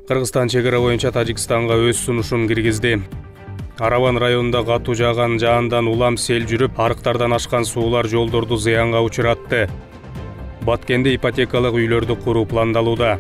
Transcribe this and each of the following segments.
Кыргызстан чегара боюнча Тажикстанга өз сунушун киргизди. Араван районунда катуу жааган жаандан улам сел жүрүп, арыктардан ашкан суулар жолдорду зыянга учуратты. Баткенде ипотекалык үйлөрдү куруу пландалууда.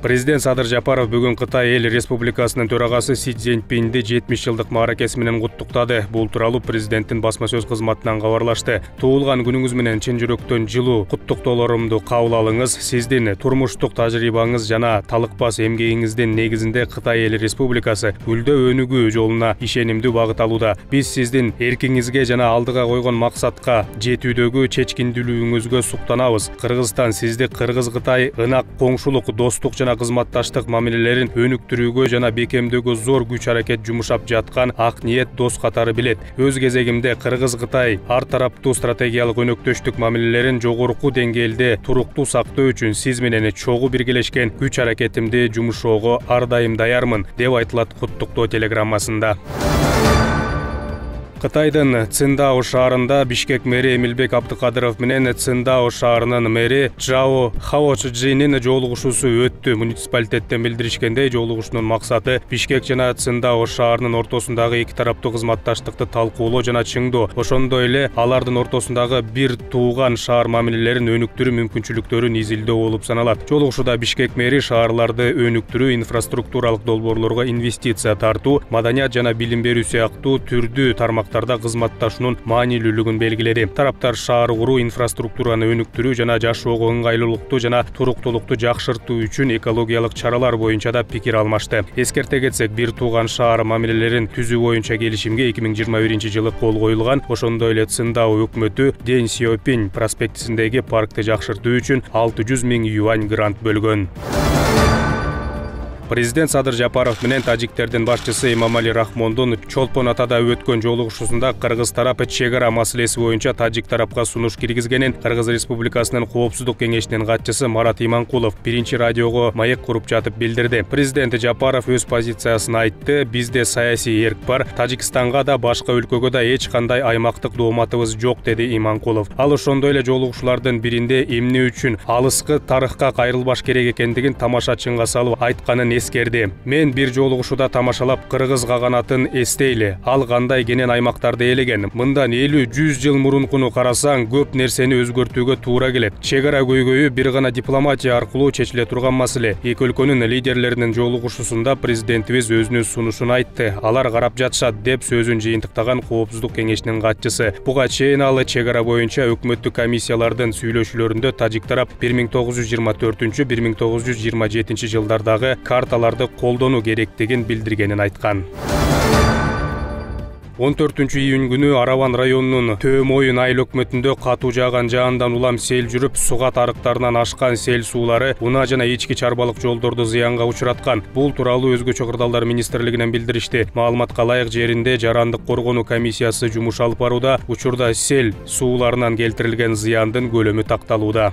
Президент Садыр Жапаров бүгүн Кытай Эл Республикасынын төрагасы Си Цзиньпинди 70 жылдык мааракеси менен куттуктады. Бул тууралуу президенттин басма сөз кызматынан кабарлашты. Туулган күнүңүз менен чын жүрөктөн жылуу куттуктоолорумду кабыл алыңыз. Сиздин турмуштук тажрыйбаңыз жана талыкпас эмгегиңиздин негизинде Кытай Эл Республикасы гүлдөө өнүгүү жолуна ишенимдүү багыт алууда. Биз сиздин эркиңизге жана алдыга койгон максатка жетүүдөгү чечкиндүүлүгүңүзгө суктанабыз. Кыргызстан сизди Кыргыз-Кытай ынак коңшулук, достук жана кызматташтык мамилелерин өнүктүрүүгө жана бекемдөөгө зор күч аракет жумшап жаткан ак ниет дос катары билет. Өз кезегимде Кыргыз-Кытай ар тараптуу стратегиялык өнөктөштүк мамилелерин жогорку деңгээлде туруктуу сактоо үчүн сиз менен чогуу биргелешкен күч аракетимди жумшоого ар дайым даярмын, деп айтылат куттуктоо телеграммасында. Кытайдын Циндао шаарында Бишкек мэри Эмилбек Абдыкадыров менен Циндао шаарынын мэри Чжао Хаочжинин жолугушуусу өттү. Муниципалитеттен билдиришкендей, жолугушуунун максаты Бишкек жана Циндао шаарынын ортосундагы эки тараптуу кызматташтыкты талкуулоо жана чыңдоо, ошондой эле алардын ортосундагы бир тууган шаар мамилелерин өнүктүрүү мүмкүнчүлүктөрүн изилдөө болуп саналат. Жолугушууда Бишкек мэри шаарларды өнүктүрүү, инфраструктуралык долбоорлорго инвестиция тартуу, маданият жана билим берүү сыяктуу түрдүү тармактарда кызматташуунун маанилүүлүгүн белгиледи. Тараптар шаар куруу, инфраструктураны өнүктүрүү жана жашоого ыңгайлуулукту жана туруктуулукту жакшыртуу үчүн экологиялык чаралар боюнча да пикир алмашты. Эскерте кетсек, бир тууган шаар мамилелерин түзүү боюнча келишимге 2021-жылы кол коюлган. Ошондой эле Циндао өкмөтү Дэн Сяопинь проспектисиндеги паркты жакшыртуу үчүн 600 000 юань грант бөлгөн. Президент Садыр Жапаров менен тажиктердин башчысы Эмомали Рахмондун Чолпон Атада өткөн жолугушуусунда кыргыз тарапы чегара маселеси боюнча тажик тарапка сунуш киргизгенин Кыргыз Республикасынын Коопсуздук кеңешинин катчысы Марат Иманкулов биринчи радиого маек куруп жатып билдирди. Президент Жапаров өз позициясын айтты. Бизде саясий эрк бар. Тажикстанга да башка өлкөгө да эч кандай аймактык дооматыбыз жок, деди Иманкулов. Ал ошондой эле жолугушуулардын биринде эмне үчүн алыскы тарыхка кайрылбаш керек экендигин тамашачынга салып айтканын эскерди. Мен бир жолугушууда тамашалап кыргыз каганатын эстейли. Ал кандай кенен аймактарды ээлеген. Мындан 50-100 жыл мурункуну карасаң, көп нерсени өзгөртүүгө туура келет. Чегара көйгөйү бир гана дипломатия аркылуу чечиле турган маселе. Эки өлкөнүн лидерлеринин жолугушуусунда президентибиз өзүнүн сунушун айтты. Алар карап жатышат, деп сөзүн жыйынтыктаган Коопсуздук кеңешинин катчысы. Буга чейин ал чегара боюнча өкмөттүк комиссиялардын сүйлөшүүлөрүндө тажик тарап 1924-1927 жылдардагы карталарды колдонуу керектигин билдиргенин айткан. 14-июнь күнү Араван районунун Төөмойын айыл өкмөтүндө катуу жааган жаандан улам сел жүрүп, сугат арыктарынан ашкан сел суулары унаа жана ички чарбалык жолдорду зыянга учураткан. Бул тууралуу Өзгөчө кырдаалдар министрлигинен билдиришти. Маалыматка ылайык, жеринде жарандык коргонуу комиссиясы жумуш алып барууда. Учурда сел сууларынан келтирилген зыяндын көлөмү такталууда.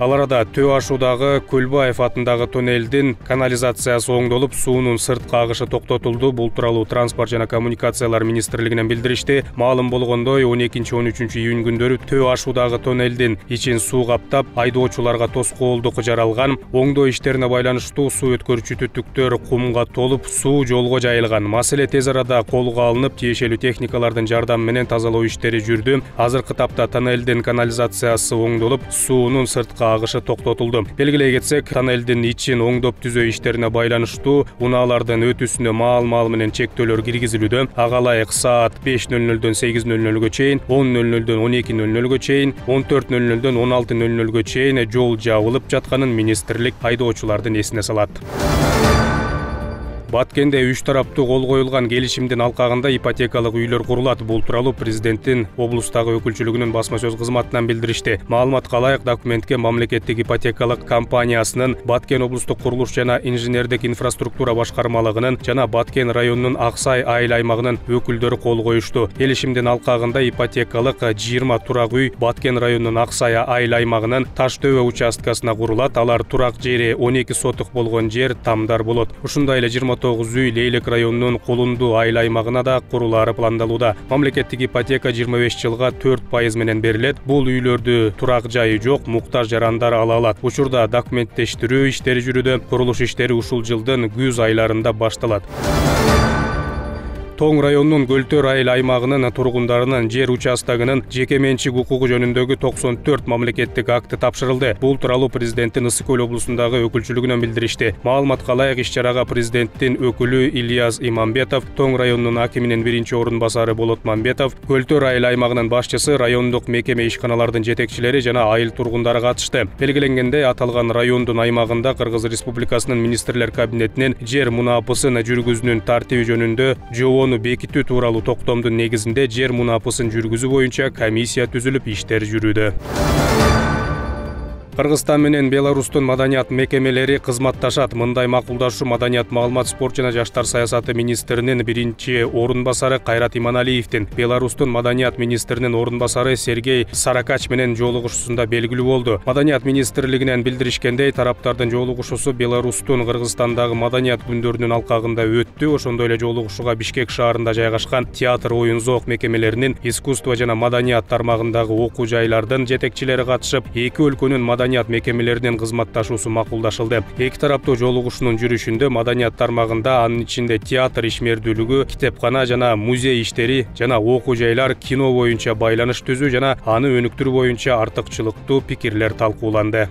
Ал арада Төө ашуудагы Көлбаев атындагы тоннелдин канализациясы оңдолуп, суунун сырткы агышы токтотулду. Бул тууралуу Транспорт жана коммуникациялар министрлигинен билдиришти. Маалым болгондой, 12-13 июнь күндөрү Төө ашуудагы тоннелдин ичин суу каптап, айдоочуларга тоскоолдук жаралган. Оңдоо иштерине байланыштуу суу өткөрүүчү түтүктөр кумга толуп, суу жолго жайылган. Маселе тез арада колго алынып, тиешелүү техникалардын жардамы менен тазалоо иштери жүрдү. Азыркы тапта тоннелдин канализациясы оңдолуп, суунун сырткы агышы токтотулду. Белгилей кетсек, тоннелдин ичин оңдоп түзөө иштерине байланыштуу унаалардын өтүүсүнө маал менен чектөөлөр киргизилүүдө. Ага ылайык саат 5:00-дөн 8:00-гө чейин, 10:00-дөн 12:00-гө чейин, 14:00-дөн 16:00-гө чейин жол жабылып жатканын министрлик айдоочулардын эсине салат. Баткенде 3 тараптуу кол коюлган келишимдин алкагында ипотекалык үйлөр курулат. Бул тууралуу президенттин облустагы өкүлчүлүгүнүн басма сөз кызматынан билдиришти. Маалыматка ылайык, документке мамлекеттик ипотекалык компаниясынын, Баткен облустук курулуш жана инженердик инфраструктура башкармалыгынын жана Баткен районунун Аксай айыл аймагынын өкүлдөрү кол коюшту. Келишимдин алкагында ипотекалык 20 турак үй Баткен районунун Аксай айыл аймагынын Таштөбө участкасына курулат. Алар турак жери 12 сотук болгон жер тамдар болот. Ушундай эле 20 9 үй Лейлек районунун Колунду айыл аймагына да курулаары пландалууда. Мамлекеттик ипотека 25 жылга 4% менен берилет. Бул үйлөрдү турак жайы жок, муктаж жарандар ала алат. Учурда документтештирүү иштери жүрүүдө. Курулуш иштери ушул жылдын күз айларында башталат. Тоң районунун Көлтөр айыл аймагынын тургундарынын жер участогунун жеке менчик укугу жөнүндөгү 94 мамлекеттик акты тапшырылды. Бул тууралуу президенттин Ысык көл облусундагы өкүлчүлүгүнөн билдиришти. Маалыматка ылайык иш-чарага президенттин өкүлү Ильяс Имамбетов, Тоң районунун акиминин биринчи орун басары Болот Мамбетов, Көлтөр айыл аймагынын башчысы, райондук мекеме ишканалардын жетекчилери жана айыл тургундары катышты. Белгиленгендей, аталган райондун аймагында Кыргыз Республикасынын министрлер кабинетинин жер мунаапысын жүргүзүүнүн тартиби жөнүндө жобону бекитүү тууралуу токтомдун негизинде жер мунаапысын жүргүзүү боюнча комиссия түзүлүп иштер жүрүүдө. Кыргызстан менен Беларустун маданият мекемелери кызматташат. Мындай макулдашуу маданият, маалымат, спорт жана жаштар саясаты министринин биринчи орун басары Кайрат Иманалиевдин Беларустун маданият министринин орун басары Сергей Саракач менен жолугушуусунда белгилүү болду. Маданият министрлигинен билдиришкендей, тараптардын жолугушуусу Беларустун Кыргызстандагы маданият күндөрүнүн алкагында өттү. Ошондой эле жолугушууга Бишкек шаарында жайгашкан театр, оюн, зоок мекемелеринин искусство жана маданият тармагындагы окуу жайлардын жетекчилери катышып, эки өлкөнүн маданият мекемелеринин кызматташуусу макулдашылды. Эки тараптуу жолугушуунун жүрүшүндө маданият тармагында, анын ичинде театр ишмердүүлүгү, китепкана жана музей иштери жана окуу жайлар, кино боюнча байланыш түзүү жана аны өнүктүрүү боюнча артыкчылыктуу пикирлер талкууланды.